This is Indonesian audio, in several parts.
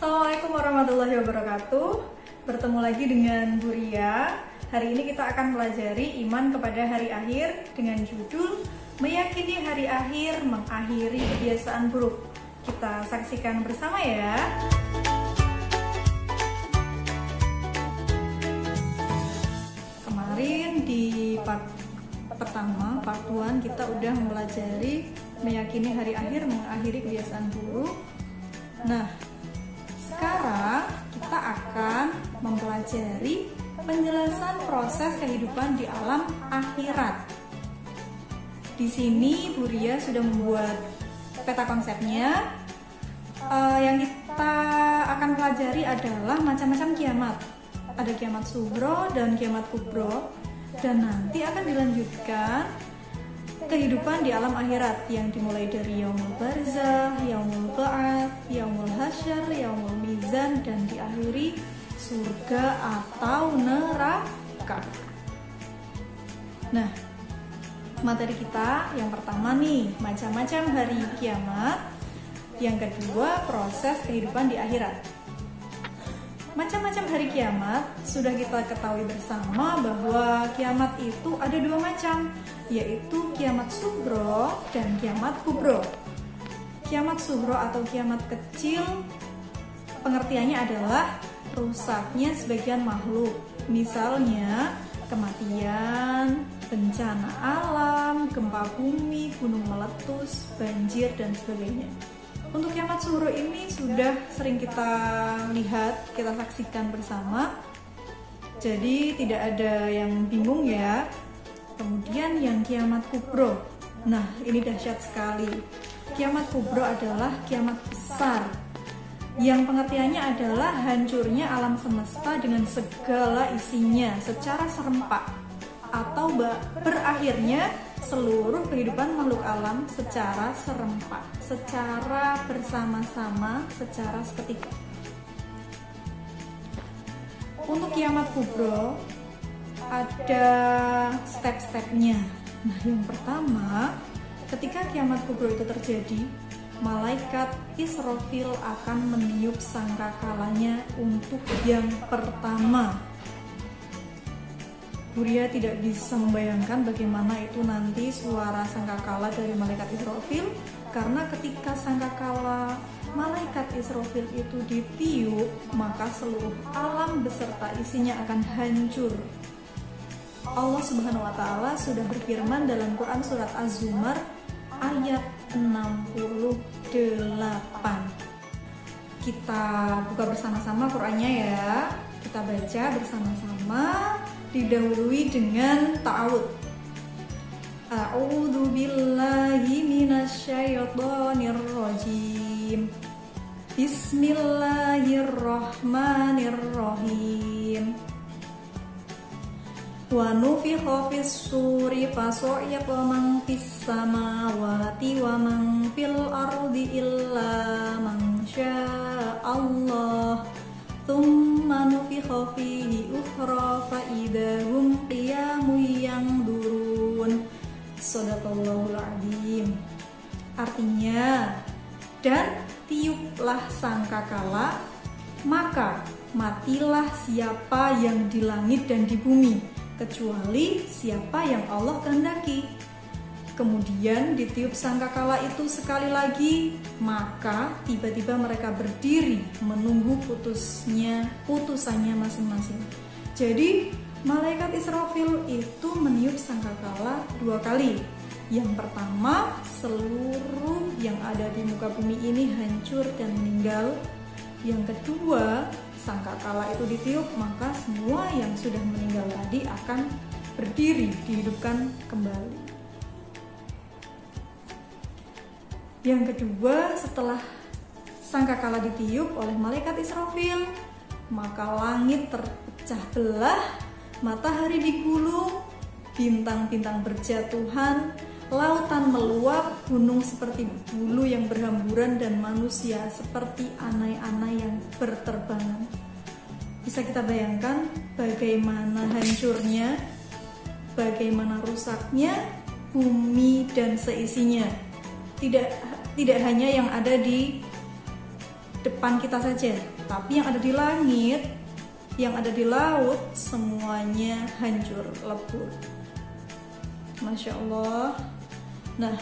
Assalamualaikum warahmatullahi wabarakatuh. Bertemu lagi dengan Bu Ria. Hari ini kita akan pelajari iman kepada hari akhir dengan judul Meyakini hari akhir mengakhiri kebiasaan buruk. Kita saksikan bersama ya. Kemarin di part pertama, part 1, kita udah mempelajari meyakini hari akhir mengakhiri kebiasaan buruk. Nah, sekarang kita akan mempelajari penjelasan proses kehidupan di alam akhirat. Di sini Bu Ria sudah membuat peta konsepnya. Yang kita akan pelajari adalah macam-macam kiamat. Ada kiamat sugro dan kiamat kubro, dan nanti akan dilanjutkan kehidupan di alam akhirat yang dimulai dari yaumul barzah, yaumul ba'ats, yaumul hasyr, yaumul mizan, dan diakhiri surga atau neraka. Nah, materi kita yang pertama nih, macam-macam hari kiamat. Yang kedua, proses kehidupan di akhirat. Macam-macam hari kiamat sudah kita ketahui bersama bahwa kiamat itu ada dua macam, yaitu kiamat sugro dan kiamat kubro. Kiamat sugro atau kiamat kecil pengertiannya adalah rusaknya sebagian makhluk, misalnya kematian, bencana alam, gempa bumi, gunung meletus, banjir, dan sebagainya. Untuk kiamat sugro ini sudah sering kita lihat, kita saksikan bersama. Jadi tidak ada yang bingung ya. Kemudian yang kiamat kubro. Nah, ini dahsyat sekali. Kiamat kubro adalah kiamat besar, yang pengertiannya adalah hancurnya alam semesta dengan segala isinya secara serempak, atau berakhirnya seluruh kehidupan makhluk alam secara serempak, secara bersama-sama, secara seketika. Untuk kiamat kubro ada step-stepnya. Nah, yang pertama, ketika kiamat kubro itu terjadi, malaikat Israfil akan meniup sangkakalanya untuk yang pertama. Bu Ria tidak bisa membayangkan bagaimana itu nanti suara sangkakala dari malaikat Israfil, karena ketika sangkakala malaikat Israfil itu ditiup, maka seluruh alam beserta isinya akan hancur. Allah Subhanahu wa Ta'ala sudah berfirman dalam Quran surat Az-Zumar ayat 68. Kita buka bersama-sama Qurannya ya. Kita baca bersama-sama, didahului dengan ta'awud. A'udzu billahi minasyaitonir rajim. Bismillahirrahmanirrahim. Wa nufikha fis-suri fasa'iqa man fis samawati wa man fil ardi illa man sya'allah. Tsumma nufikha fihi ukhra fa idahum qiyamun yanzurun. Shadaqallahul adzim. Artinya, dan tiuplah sangkakala, maka matilah siapa yang di langit dan di bumi, kecuali siapa yang Allah kehendaki. Kemudian ditiup sangkakala itu sekali lagi, maka tiba-tiba mereka berdiri menunggu putusannya masing-masing. Jadi malaikat Israfil itu meniup sangkakala 2 kali. Yang pertama, seluruh yang ada di muka bumi ini hancur dan meninggal. Yang kedua, sangkakala itu ditiup, maka semua yang sudah meninggal tadi akan berdiri, dihidupkan kembali. Yang kedua, setelah sangkakala ditiup oleh malaikat Israfil, maka langit terpecah belah, matahari digulung, bintang-bintang berjatuhan, lautan meluap, gunung seperti bulu yang berhamburan, dan manusia seperti anai-anai yang berterbangan. Bisa kita bayangkan bagaimana hancurnya, bagaimana rusaknya bumi dan seisinya. Tidak hanya yang ada di depan kita saja, tapi yang ada di langit, yang ada di laut, semuanya hancur lebur. Masya Allah. Nah,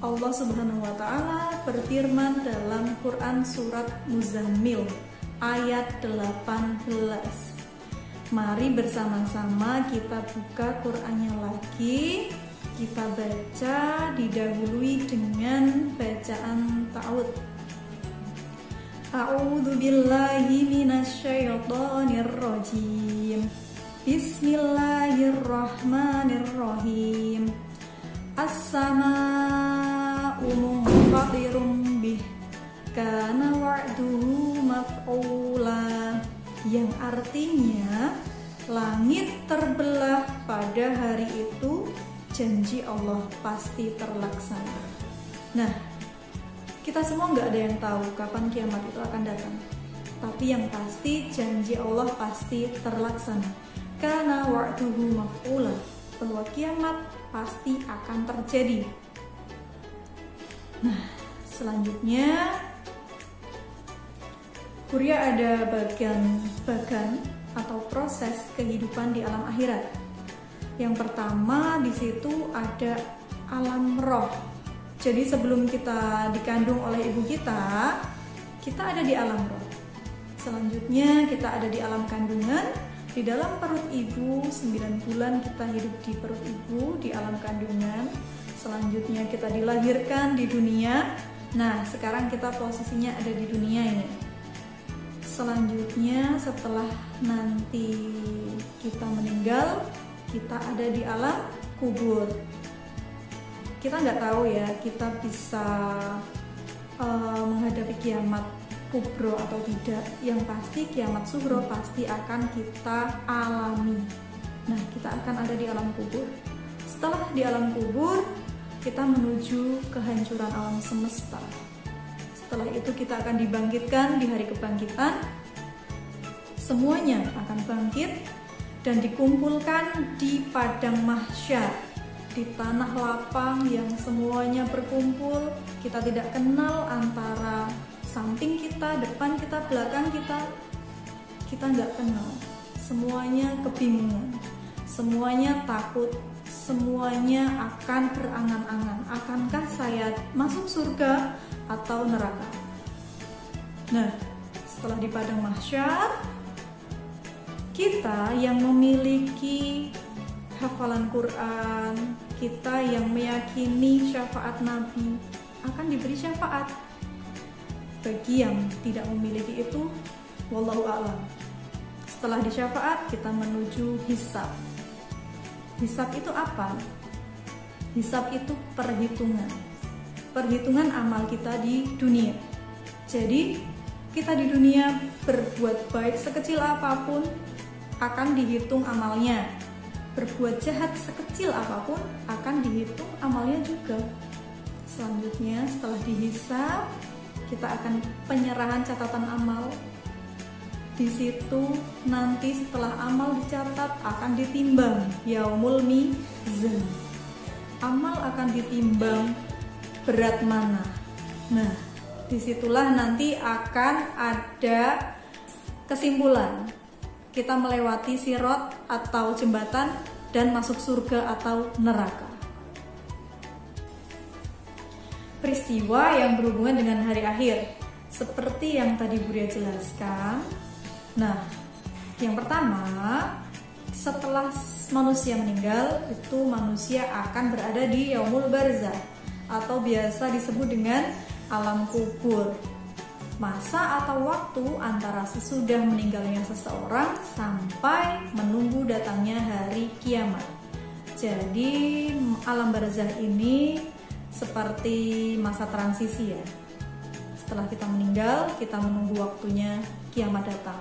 Allah Subhanahu wa Ta'ala berfirman dalam Quran surat Muzammil ayat 18. Mari bersama-sama kita buka Qurannya lagi. Kita baca, didahului dengan bacaan ta'awud. A'udzu billahi minasyaitonir rajim. Bismillahirrahmanirrahim. As-samaa'u munfatirun bih, kana wa'duhu maf'ula. Yang artinya langit terbelah pada hari itu, janji Allah pasti terlaksana. Nah, kita semua nggak ada yang tahu kapan kiamat itu akan datang, tapi yang pasti janji Allah pasti terlaksana. Karena wa'duhu maf'ula, bahwa kiamat pasti akan terjadi. Nah, selanjutnya Kuria ada bagian atau proses kehidupan di alam akhirat. Yang pertama di situ ada alam roh. Jadi sebelum kita dikandung oleh ibu kita ada di alam roh. Selanjutnya kita ada di alam kandungan. Di dalam perut ibu 9 bulan kita hidup di perut ibu di alam kandungan. Selanjutnya kita dilahirkan di dunia. Nah, sekarang kita posisinya ada di dunia ini. Selanjutnya setelah nanti kita meninggal, kita ada di alam kubur. Kita nggak tahu ya, kita bisa menghadapi kiamat kubro atau tidak. Yang pasti kiamat sugro pasti akan kita alami. Nah, kita akan ada di alam kubur. Setelah di alam kubur, kita menuju kehancuran alam semesta. Setelah itu kita akan dibangkitkan di hari kebangkitan. Semuanya akan bangkit dan dikumpulkan di padang mahsyar, di tanah lapang yang semuanya berkumpul. Kita tidak kenal antara samping kita, depan kita, belakang kita. Kita nggak kenal. Semuanya kebingungan, semuanya takut, semuanya akan berangan-angan. Akankah saya masuk surga atau neraka? Nah, setelah di padang mahsyar, kita yang memiliki hafalan Quran, kita yang meyakini syafaat Nabi akan diberi syafaat. Bagi yang tidak memiliki itu, wallahu a'lam. Setelah di syafaat, kita menuju hisab. Hisab itu apa? Hisab itu perhitungan. Perhitungan amal kita di dunia. Jadi, kita di dunia berbuat baik sekecil apapun akan dihitung amalnya. Berbuat jahat sekecil apapun akan dihitung amalnya juga. Selanjutnya, setelah dihisab, kita akan penyerahan catatan amal. Di situ nanti setelah amal dicatat akan ditimbang, yaumul mizan. Amal akan ditimbang berat mana. Nah, disitulah nanti akan ada kesimpulan. Kita melewati sirot atau jembatan dan masuk surga atau neraka. Peristiwa yang berhubungan dengan hari akhir, seperti yang tadi Buria jelaskan. Nah, yang pertama, setelah manusia meninggal, itu manusia akan berada di yaumul barzah atau biasa disebut dengan alam kubur. Masa atau waktu antara sesudah meninggalnya seseorang sampai menunggu datangnya hari kiamat. Jadi alam barzah ini seperti masa transisi ya. Setelah kita meninggal, kita menunggu waktunya kiamat datang.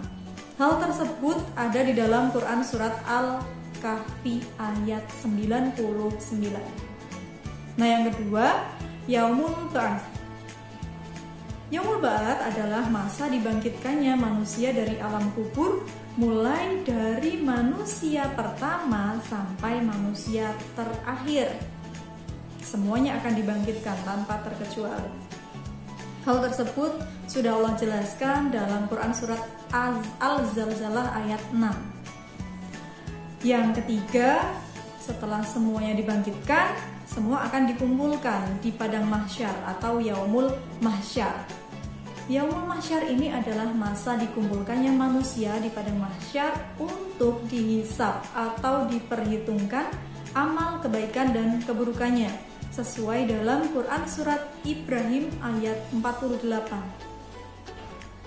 Hal tersebut ada di dalam Quran surat Al-Kahfi ayat 99. Nah, yang kedua, Yaumul Ba'ats. Yaumul Ba'ats adalah masa dibangkitkannya manusia dari alam kubur, mulai dari manusia pertama sampai manusia terakhir. Semuanya akan dibangkitkan tanpa terkecuali. Hal tersebut sudah Allah jelaskan dalam Quran surat Al-Zalzalah ayat 6. Yang ketiga, setelah semuanya dibangkitkan, semua akan dikumpulkan di padang mahsyar atau yaumul mahsyar. Yaumul mahsyar ini adalah masa dikumpulkannya manusia di padang mahsyar untuk dihisab atau diperhitungkan amal kebaikan dan keburukannya sesuai dalam Quran surat Ibrahim ayat 48.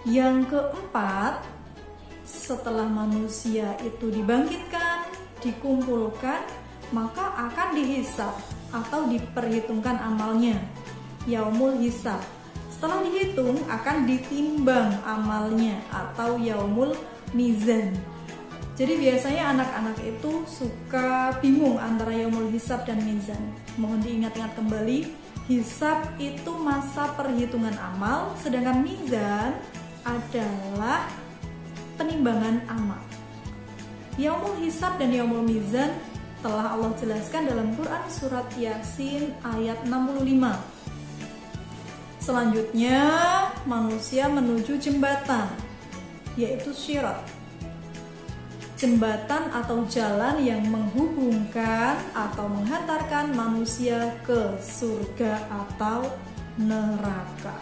Yang keempat, setelah manusia itu dibangkitkan, dikumpulkan, maka akan dihisab atau diperhitungkan amalnya, yaumul hisab. Setelah dihitung akan ditimbang amalnya atau yaumul mizan. Jadi biasanya anak-anak itu suka bingung antara yaumul hisab dan mizan. Mohon diingat-ingat kembali, hisab itu masa perhitungan amal, sedangkan mizan adalah penimbangan amal. Yaumul hisab dan yaumul mizan telah Allah jelaskan dalam Quran surat Yasin ayat 65. Selanjutnya, manusia menuju jembatan, yaitu syirat. Jembatan atau jalan yang menghubungkan atau menghantarkan manusia ke surga atau neraka.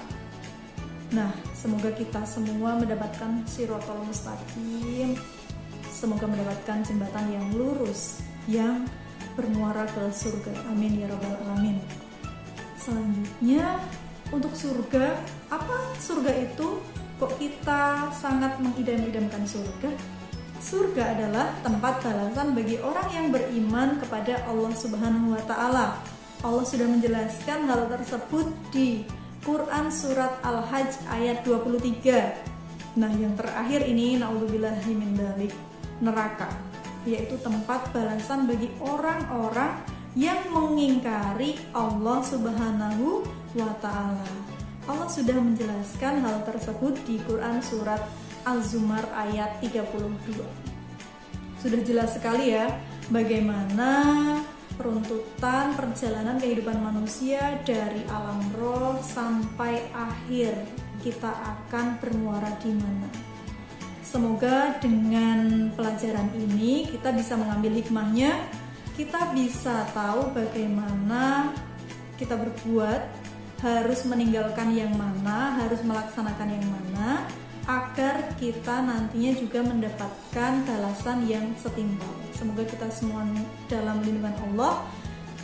Nah, semoga kita semua mendapatkan Shirathul Mustaqim. Semoga mendapatkan jembatan yang lurus, yang bermuara ke surga. Amin ya rabbal alamin. Selanjutnya, untuk surga, apa surga itu? Kok kita sangat mengidam-idamkan surga? Surga adalah tempat balasan bagi orang yang beriman kepada Allah Subhanahu wa Ta'ala. Allah sudah menjelaskan hal tersebut di Quran surat Al-Hajj ayat 23. Nah, yang terakhir ini, naudzubillahi min dzalik, neraka, yaitu tempat balasan bagi orang-orang yang mengingkari Allah Subhanahu wa Ta'ala. Allah sudah menjelaskan hal tersebut di Quran surat Az-Zumar ayat 32. Sudah jelas sekali ya bagaimana runtutan perjalanan kehidupan manusia dari alam roh sampai akhir kita akan bermuara di mana. Semoga dengan pelajaran ini kita bisa mengambil hikmahnya, kita bisa tahu bagaimana kita berbuat, harus meninggalkan yang mana, harus melaksanakan yang mana, agar kita nantinya juga mendapatkan balasan yang setimpal. Semoga kita semua dalam lindungan Allah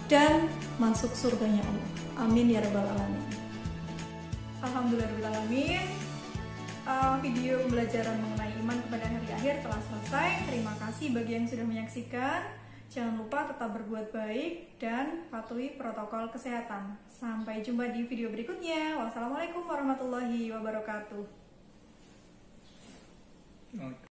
dan masuk surganya Allah. Amin ya rabbal alamin. Alhamdulillahirrahmanirrahim. Video pembelajaran mengenai iman kepada hari akhir telah selesai. Terima kasih bagi yang sudah menyaksikan. Jangan lupa tetap berbuat baik dan patuhi protokol kesehatan. Sampai jumpa di video berikutnya. Wassalamualaikum warahmatullahi wabarakatuh.